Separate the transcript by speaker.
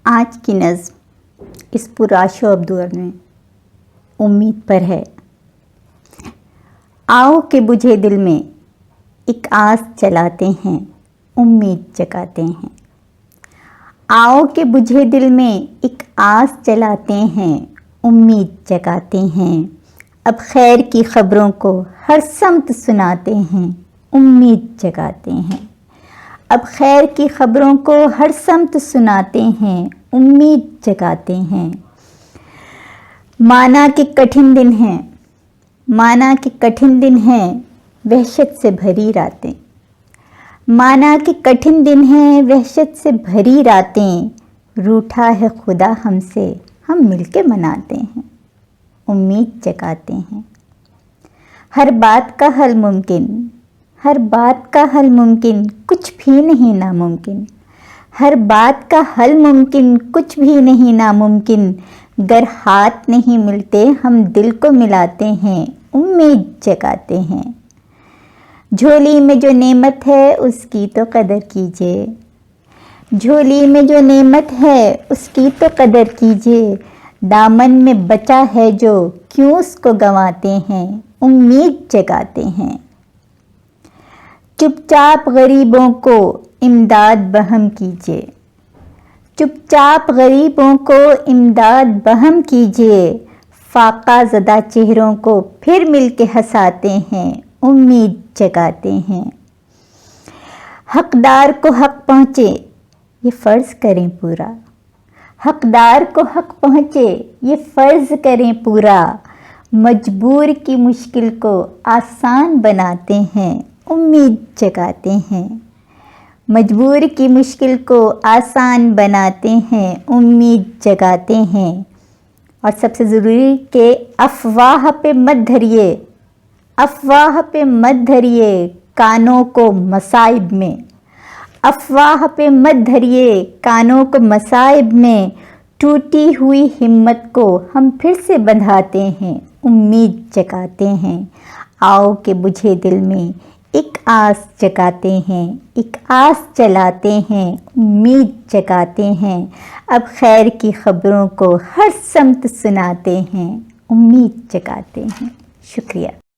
Speaker 1: آج کی نظم اس پرآشوب دور میں امید پر ہے۔ آؤ کہ بجھے دل میں ایک آس جلاتے ہیں، امید جگاتے ہیں۔ آؤ کہ بجھے دل میں ایک آس جلاتے ہیں، امید جگاتے ہیں۔ اب خیر کی خبروں کو ہر سمت سناتے ہیں، امید جگاتے ہیں۔ اب خیر کی خبروں کو ہر سمت سناتے ہیں، امید جگاتے ہیں۔ مانا کہ کٹھن دن ہیں، مانا کہ کٹھن دن ہیں، وحشت سے بھری راتیں۔ مانا کہ کٹھن دن ہیں، وحشت سے بھری راتیں۔ روٹھا ہے خدا ہم سے، ہم مل کے مناتے ہیں، امید جگاتے ہیں۔ ہر بات کا حل ممکن، ہر بات کا حل ممکن، کچھ بھی نہیں ناممکن۔ ہر بات کا حل ممکن، کچھ بھی نہیں ناممکن۔ گر ہاتھ نہیں ملتے ہم دل کو ملاتے ہیں، امید جگاتے ہیں۔ جھولی میں جو نعمت ہے اس کی تو قدر کیجیے، جھولی میں جو نعمت ہے اس کی تو قدر کیجیے۔ دامن میں بچا ہے جو کیوں اس کو گنواتے ہیں، امید جگاتے ہیں۔ چپ چاپ غریبوں کو امداد بہم کیجیے، چپ چاپ غریبوں کو امداد بہم کیجیے۔ فاقہ زدہ چہروں کو پھر مل کے ہنساتے ہیں، امید جگاتے ہیں۔ حقدار کو حق پہنچے یہ فرض کریں پورا، حقدار کو حق پہنچے یہ فرض کریں پورا۔ مجبور کی مشکل کو آسان بناتے ہیں، امید جگاتے ہیں۔ مجبور کی مشکل کو آسان بناتے ہیں، امید جگاتے ہیں۔ اور سب سے ضروری کہ افواہ پہ مت دھریے، افواہ پہ مت دھریے کانوں کو مصائب میں۔ افواہ پہ مت دھریے کانوں کو مصائب میں۔ ٹوٹی ہوئی ہمت کو ہم پھر سے بندھاتے ہیں، امید جگاتے ہیں۔ آؤ کہ بجھے دل میں ایک آس جگاتے ہیں، ایک آس جلاتے ہیں، امید جگاتے ہیں۔ اب خیر کی خبروں کو ہر سمت سناتے ہیں، امید جگاتے ہیں۔ شکریہ۔